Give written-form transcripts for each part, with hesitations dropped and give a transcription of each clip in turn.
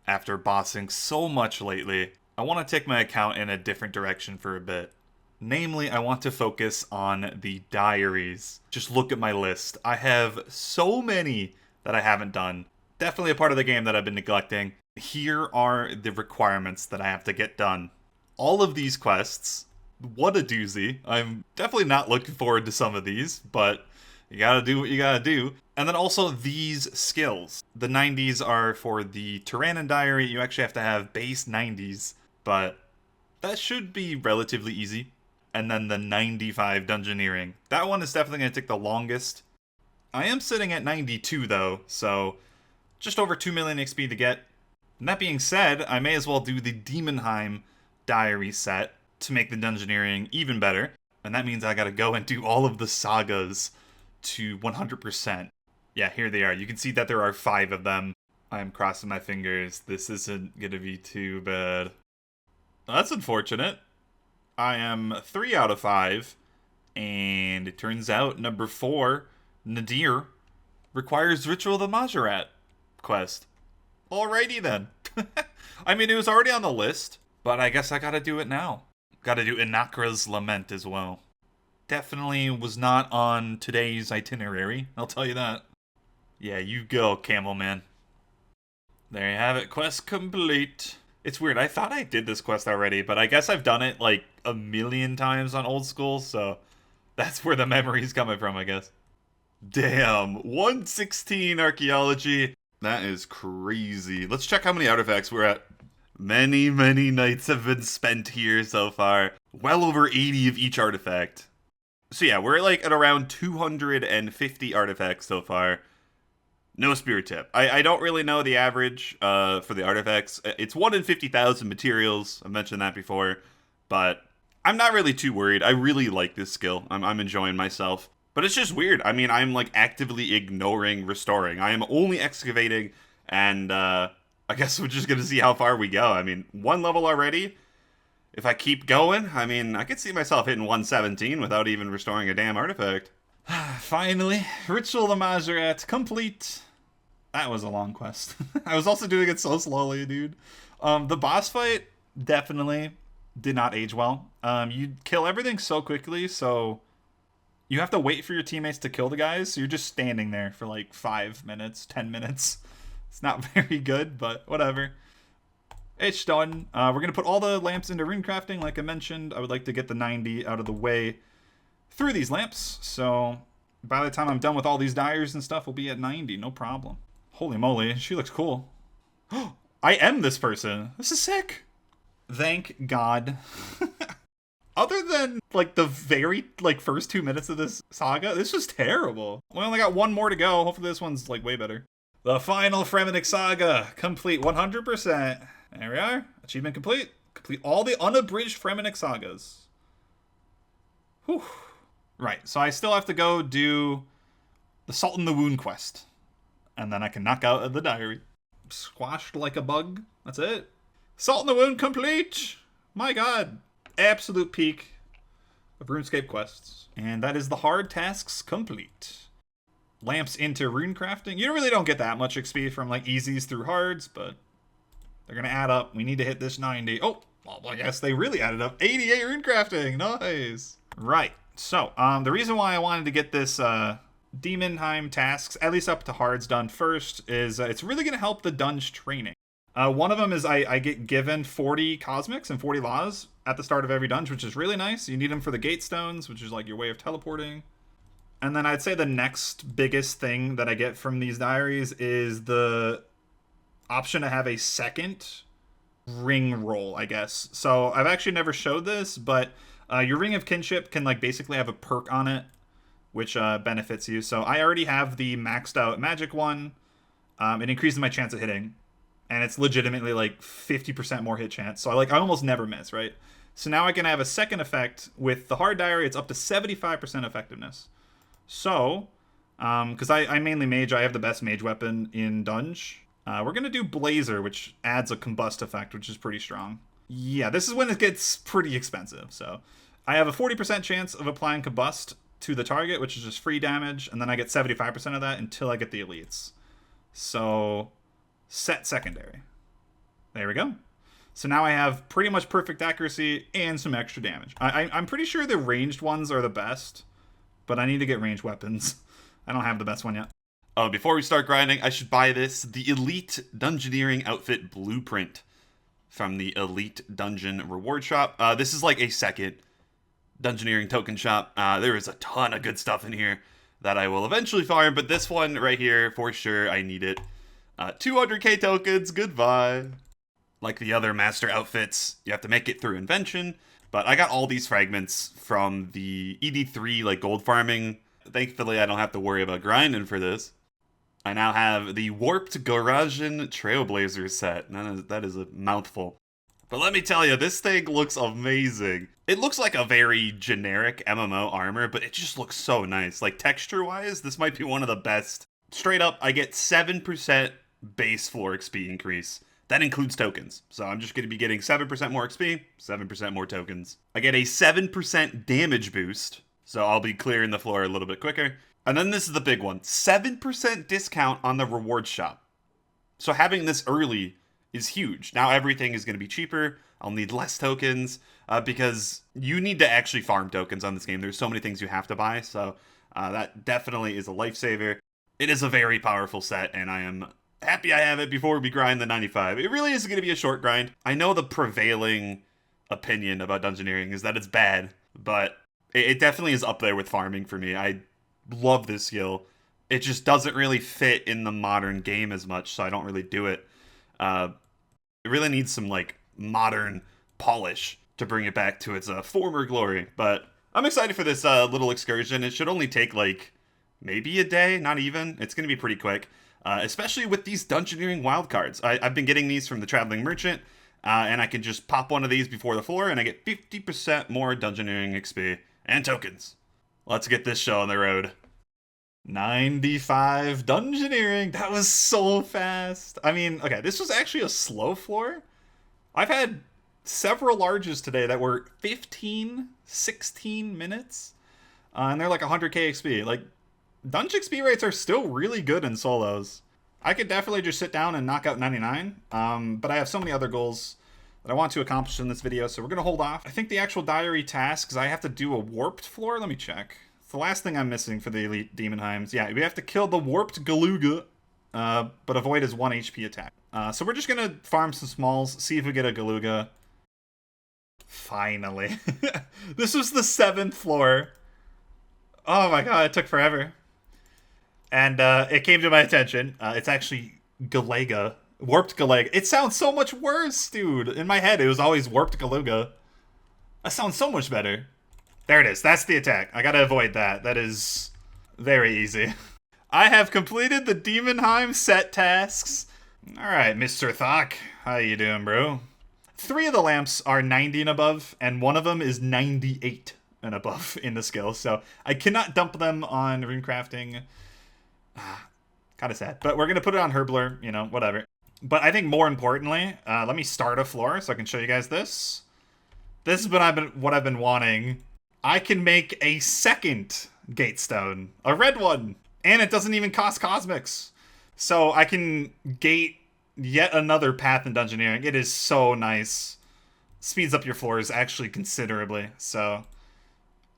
after bossing so much lately, I want to take my account in a different direction for a bit. Namely, I want to focus on the diaries. Just look at my list. I have so many that I haven't done. Definitely a part of the game that I've been neglecting. Here are the requirements that I have to get done. All of these quests, what a doozy. I'm definitely not looking forward to some of these, but you gotta do what you gotta do. And then also these skills. The 90s are for the Tyrannon Diary. You actually have to have base 90s, but that should be relatively easy. And then the 95 Dungeoneering. That one is definitely going to take the longest. I am sitting at 92 though, so just over 2 million XP to get. And that being said, I may as well do the Demonheim Diary set to make the Dungeoneering even better. And that means I gotta go and do all of the sagas to 100%. Yeah, here they are. You can see that there are 5 of them. I'm crossing my fingers. This isn't gonna be too bad. That's unfortunate. I am 3 out of 5, and it turns out number 4, Nadir, requires Ritual of the Majorat quest. Alrighty then. I mean, it was already on the list, but I guess I gotta do it now. Gotta do Inakra's Lament as well. Definitely was not on today's itinerary, I'll tell you that. Yeah, you go, Camel Man. There you have it, quest complete. It's weird, I thought I did this quest already, but I guess I've done it like a million times on old school, so that's where the memory's coming from, I guess. Damn, 116 archaeology. That is crazy. Let's check how many artifacts we're at. Many, many nights have been spent here so far. Well over 80 of each artifact. So yeah, we're like at around 250 artifacts so far. No spirit tip. I don't really know the average for the artifacts. It's 1 in 50,000 materials. I mentioned that before. But I'm not really too worried. I really like this skill. I'm enjoying myself. But it's just weird. I mean, I'm like actively ignoring restoring. I am only excavating, and I guess we're just going to see how far we go. I mean, 1 level already. If I keep going, I mean, I could see myself hitting 117 without even restoring a damn artifact. Finally, Ritual of the Majorat complete. That was a long quest. I was also doing it so slowly, dude. The boss fight definitely did not age well. You kill everything so quickly, so you have to wait for your teammates to kill the guys. So you're just standing there for like 5 minutes, 10 minutes. It's not very good, but whatever. It's done. We're going to put all the lamps into rune crafting. Like I mentioned, I would like to get the 90 out of the way through these lamps. So by the time I'm done with all these dyers and stuff, we'll be at 90. No problem. Holy moly, she looks cool. I am this person. This is sick. Thank God. Other than like the very like first 2 minutes of this saga, this was terrible. We only got 1 more to go. Hopefully this one's like way better. The final Fremennik saga, complete 100%. There we are. Achievement complete. Complete all the unabridged Fremennik sagas. Whew. Right, so I still have to go do the Salt in the Wound quest. And then I can knock out the diary. Squashed like a bug. That's it. Salt in the Wound complete. My God. Absolute peak of RuneScape quests. And that is the hard tasks complete. Lamps into rune crafting. You really don't get that much XP from like easies through hards, but they're going to add up. We need to hit this 90. Oh, well, I guess they really added up. 88 rune crafting. Nice. Right. So, the reason why I wanted to get this Demonheim tasks, at least up to hards, done first is it's really going to help the dunge training. One of them is I get given 40 cosmics and 40 laws at the start of every dunge, which is really nice. You need them for the gate stones, which is like your way of teleporting. And then I'd say the next biggest thing that I get from these diaries is the option to have a second ring roll, I guess. So I've actually never showed this, but your Ring of Kinship can like basically have a perk on it, which benefits you. So I already have the maxed out magic one. It increases my chance of hitting, and it's legitimately like 50% more hit chance. So I almost never miss, right? So now I can have a second effect with the hard diary. It's up to 75% effectiveness. So, because I mainly mage, I have the best mage weapon in Dunge. We're going to do Blazer, which adds a combust effect, which is pretty strong. Yeah, this is when it gets pretty expensive. So I have a 40% chance of applying combust to the target, which is just free damage, and then I get 75% of that until I get the elites. So, set secondary. There we go. So now I have pretty much perfect accuracy and some extra damage. I'm pretty sure the ranged ones are the best, but I need to get ranged weapons. I don't have the best one yet. Oh, before we start grinding, I should buy this, the Elite Dungeoneering Outfit Blueprint from the Elite Dungeon Reward Shop. This is like a second Dungeoneering token shop. There is a ton of good stuff in here that I will eventually farm, but this one right here, for sure, I need it. 200k tokens, goodbye. Like the other master outfits, you have to make it through invention, but I got all these fragments from the ED3 like gold farming. Thankfully, I don't have to worry about grinding for this. I now have the Warped Garajan Trailblazer set. That is a mouthful. But let me tell you, this thing looks amazing. It looks like a very generic MMO armor, but it just looks so nice. Like texture-wise, this might be one of the best. Straight up, I get 7% base floor XP increase. That includes tokens. So I'm just going to be getting 7% more XP, 7% more tokens. I get a 7% damage boost, so I'll be clearing the floor a little bit quicker. And then this is the big one, 7% discount on the reward shop. So having this early is huge. Now everything is going to be cheaper. I'll need less tokens because you need to actually farm tokens on this game. There's so many things you have to buy, so that definitely is a lifesaver. It is a very powerful set, and I am happy I have it before we grind the 95. It really is going to be a short grind. I know the prevailing opinion about Dungeoneering is that it's bad, but it definitely is up there with farming for me. I love this skill. It just doesn't really fit in the modern game as much, so I don't really do it. It really needs some like modern polish to bring it back to its former glory. But I'm excited for this little excursion. It should only take like maybe a day, not even. It's going to be pretty quick, especially with these Dungeoneering wildcards. I've been getting these from the Traveling Merchant, and I can just pop one of these before the floor, and I get 50% more Dungeoneering XP and tokens. Let's get this show on the road. 95 Dungeoneering. That was so fast. I mean, okay, this was actually a slow floor. I've had several larges today that were 15, 16 minutes, and they're like 100k XP. Like, Dungeon XP rates are still really good in solos. I could definitely just sit down and knock out 99, but I have so many other goals that I want to accomplish in this video, so we're going to hold off. I think the actual diary tasks, I have to do a warped floor. Let me check. It's the last thing I'm missing for the Elite Demonheims. Yeah, we have to kill the Warped Galuga, but avoid his 1 HP attack. So we're just going to farm some smalls, see if we get a Galuga. Finally. This was the 7th floor. Oh my god, it took forever. And it came to my attention. It's actually Galega. Warped Galega. It sounds so much worse, dude. In my head, it was always Warped Galuga. That sounds so much better. There it is. That's the attack. I gotta avoid that. That is very easy. I have completed the Demonheim set tasks. Alright, Mr. Thok. How you doing, bro? 3 of the lamps are 90 and above, and 1 of them is 98 and above in the skill. So I cannot dump them on runecrafting. Kind of sad. But we're going to put it on Herbler, you know, whatever. But I think more importantly, let me start a floor so I can show you guys this. This is what I've been wanting. I can make a second gatestone, a red one, and it doesn't even cost cosmics. So I can gate yet another path in Dungeoneering. It is so nice. Speeds up your floors actually considerably. So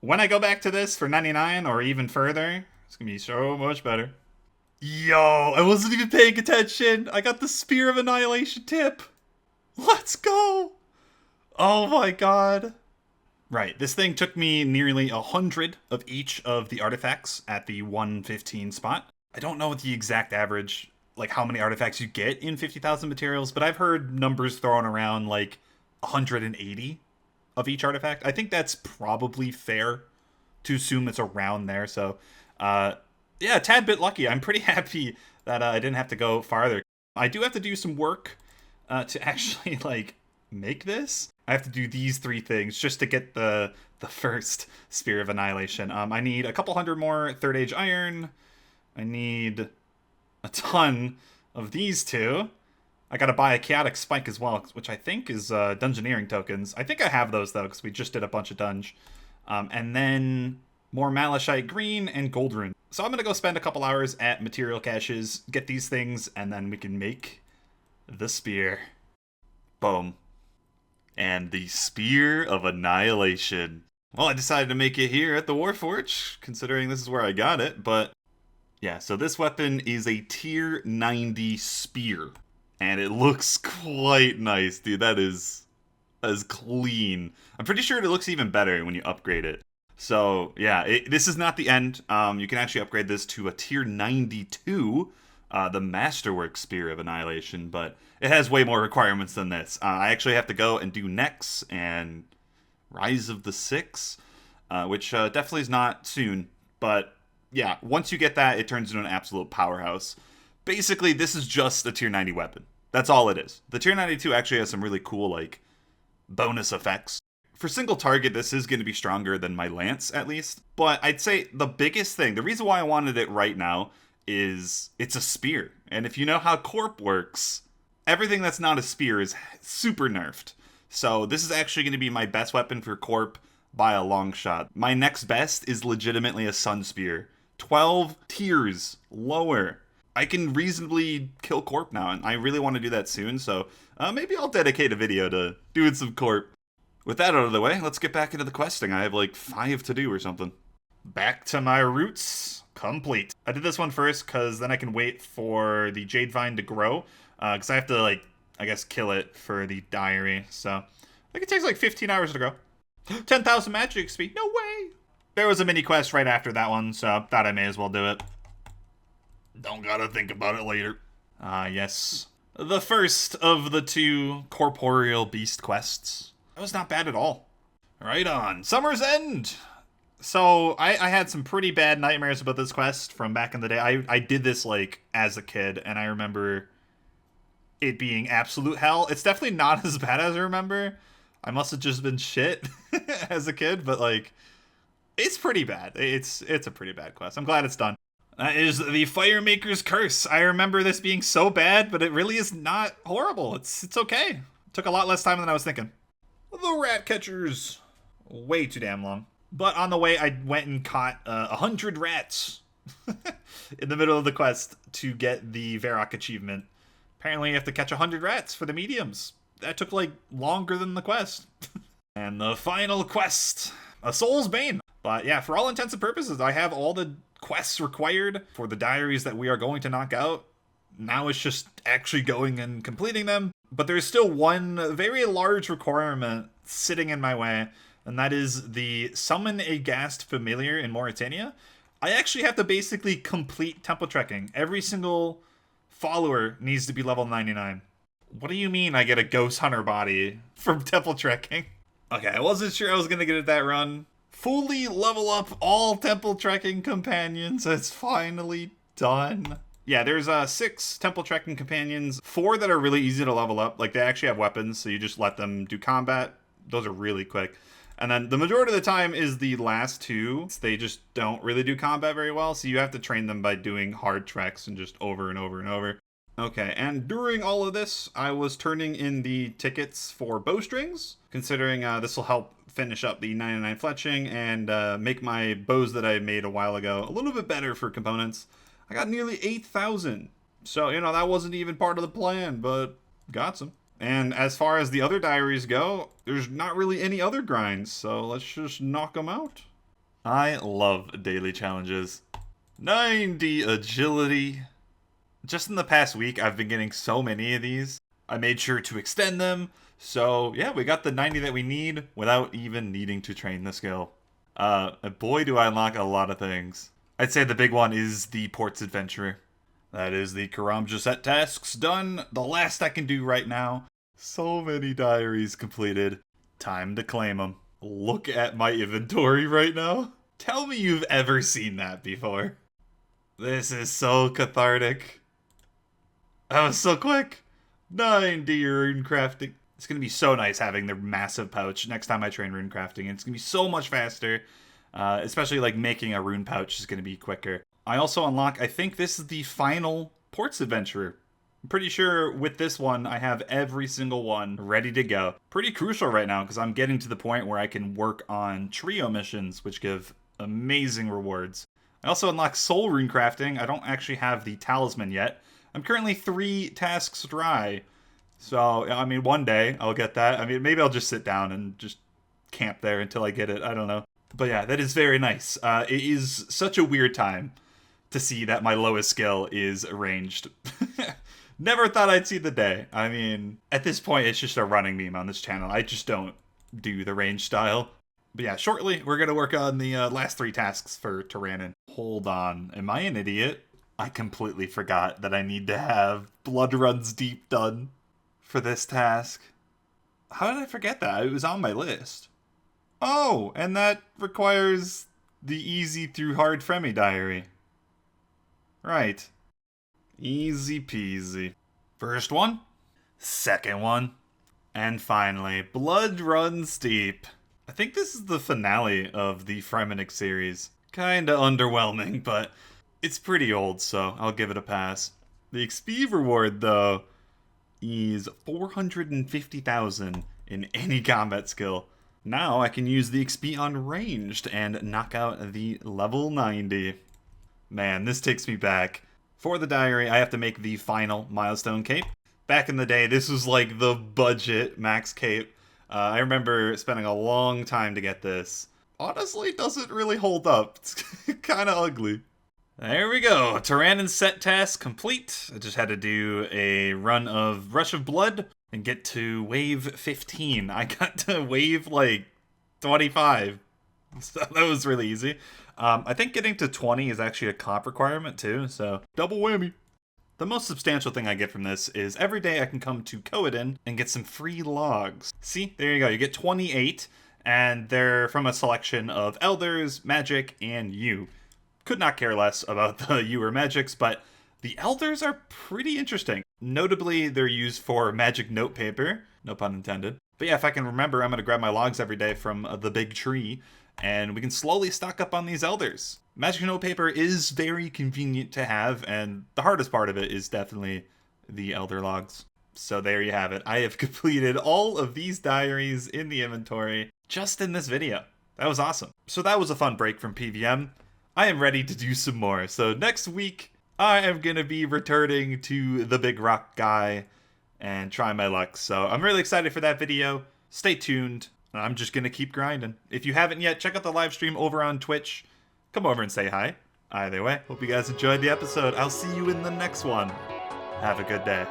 when I go back to this for 99 or even further, it's going to be so much better. Yo, I wasn't even paying attention. I got the Spear of Annihilation tip. Let's go. Oh my god. Right, this thing took me nearly 100 of each of the artifacts at the 115 spot. I don't know the exact average, like how many artifacts you get in 50,000 materials, but I've heard numbers thrown around like 180 of each artifact. I think that's probably fair to assume it's around there. So, yeah, a tad bit lucky. I'm pretty happy that I didn't have to go farther. I do have to do some work to actually like make this. I have to do these 3 things just to get the first Spear of Annihilation. I need a couple hundred more 3rd Age Iron. I need a ton of these 2. I gotta buy a Chaotic Spike as well, which I think is Dungeoneering tokens. I think I have those though, because we just did a bunch of dunge. And then more Malachite Green and Gold Rune. So I'm gonna go spend a couple hours at material caches, get these things, and then we can make the spear. Boom. And the Spear of Annihilation. Well, I decided to make it here at the Warforge, considering this is where I got it, but yeah, so this weapon is a tier 90 spear. And it looks quite nice, dude. That is clean. I'm pretty sure it looks even better when you upgrade it. So yeah, this is not the end. You can actually upgrade this to a tier 92, the Masterwork Spear of Annihilation, but it has way more requirements than this. I actually have to go and do Nex and Rise of the Six, which definitely is not soon, but yeah, once you get that, it turns into an absolute powerhouse. Basically, this is just a tier 90 weapon. That's all it is. The tier 92 actually has some really cool, like, bonus effects. For single target, this is going to be stronger than my Lance, at least. But I'd say the biggest thing, the reason why I wanted it right now, is it's a spear. And if you know how Corp works, everything that's not a spear is super nerfed. So this is actually going to be my best weapon for Corp by a long shot. My next best is legitimately a Sun Spear. 12 tiers lower. I can reasonably kill Corp now, and I really want to do that soon, so maybe I'll dedicate a video to doing some Corp. With that out of the way, let's get back into the questing. I have like 5 to do or something. Back to my roots, complete. I did this one first, because then I can wait for the Jade Vine to grow, because I have to, like, I guess kill it for the diary, so I think it takes like 15 hours to grow. 10,000 magic XP, no way! There was a mini quest right after that one, so I thought I may as well do it. Don't gotta think about it later. Yes. The first of the 2 corporeal beast quests. That was not bad at all. Right on. Summer's End! So, I had some pretty bad nightmares about this quest from back in the day. I did this, like, as a kid, and I remember it being absolute hell. It's definitely not as bad as I remember. I must have just been shit as a kid, but, like, it's pretty bad. It's a pretty bad quest. I'm glad it's done. That is the Firemaker's Curse. I remember this being so bad, but it really is not horrible. It's okay. It took a lot less time than I was thinking. The Rat Catchers. Way too damn long. But on the way, I went and caught 100 rats in the middle of the quest to get the Varrock achievement. Apparently, you have to catch 100 rats for the mediums. That took, like, longer than the quest. And the final quest, a Soul's Bane. But yeah, for all intents and purposes, I have all the quests required for the diaries that we are going to knock out. Now it's just actually going and completing them. But there's still one very large requirement sitting in my way, and that is the Summon a Ghast Familiar in Mauritania. I actually have to basically complete temple trekking. Every single follower needs to be level 99. What do you mean I get a Ghost Hunter body from temple trekking? Okay, I wasn't sure I was going to get it that run. Fully level up all temple trekking companions. It's finally done. Yeah, there's 6 temple trekking companions. 4 that are really easy to level up. Like, they actually have weapons, so you just let them do combat. Those are really quick. And then the majority of the time is the last 2. They just don't really do combat very well, so you have to train them by doing hard treks and just over and over and over. Okay, and during all of this, I was turning in the tickets for bowstrings, considering this will help finish up the 99 fletching and make my bows that I made a while ago a little bit better for components. I got nearly 8,000. So, you know, that wasn't even part of the plan, but got some. And as far as the other diaries go, there's not really any other grinds, so let's just knock them out. I love daily challenges. 90 agility. Just in the past week, I've been getting so many of these. I made sure to extend them. So, yeah, we got the 90 that we need without even needing to train the skill. Boy, do I unlock a lot of things. I'd say the big one is the Ports Adventurer. That is the Karam Josette tasks done. The last I can do right now. So many diaries completed. Time to claim them. Look at my inventory right now. Tell me you've ever seen that before. This is so cathartic. That was so quick. 90 rune crafting. It's going to be so nice having the massive pouch next time I train rune crafting. It's going to be so much faster. Especially like making a rune pouch is going to be quicker. I also unlock, I think this is the final Ports Adventurer. I'm pretty sure with this one, I have every single one ready to go. Pretty crucial right now because I'm getting to the point where I can work on trio missions, which give amazing rewards. I also unlock soul rune crafting. I don't actually have the talisman yet. I'm currently 3 tasks dry. So, I mean, one day I'll get that. I mean, maybe I'll just sit down and just camp there until I get it. I don't know. But yeah, that is very nice. It is such a weird time to see that my lowest skill is ranged. Never thought I'd see the day. I mean, at this point, it's just a running meme on this channel. I just don't do the range style. But yeah, shortly, we're going to work on the last 3 tasks for Tyrannin. Hold on. Am I an idiot? I completely forgot that I need to have Blood Runs Deep done for this task. How did I forget that? It was on my list. Oh, and that requires the easy through hard Fremi diary. Right. Easy peasy. First one, second one, and finally, Blood Runs Deep. I think this is the finale of the Fremenic series. Kinda underwhelming, but it's pretty old, so I'll give it a pass. The XP reward, though, is 450,000 in any combat skill. Now I can use the XP on ranged and knock out the level 90. Man, this takes me back. For the diary, I have to make the final milestone cape. Back in the day, this was like the budget max cape. I remember spending a long time to get this. Honestly, doesn't really hold up. It's kind of ugly. There we go. Tyrannin set task complete. I just had to do a run of Rush of Blood and get to wave 15. I got to wave like 25. So that was really easy. I think getting to 20 is actually a comp requirement too, so double whammy. The most substantial thing I get from this is every day I can come to Coedin and get some free logs. See, there you go. You get 28, and they're from a selection of Elders, Magic, and you. Could not care less about the you or Magics, but the Elders are pretty interesting. Notably, they're used for magic note paper. No pun intended. But yeah, if I can remember, I'm going to grab my logs every day from the big tree, and we can slowly stock up on these Elders. Magic note paper is very convenient to have, and the hardest part of it is definitely the Elder logs. So there you have it. I have completed all of these diaries in the inventory just in this video. That was awesome. So that was a fun break from PVM. I am ready to do some more. So next week, I am going to be returning to the big rock guy and try my luck. So I'm really excited for that video. Stay tuned. I'm just going to keep grinding. If you haven't yet, check out the live stream over on Twitch. Come over and say hi. Either way, hope you guys enjoyed the episode. I'll see you in the next one. Have a good day.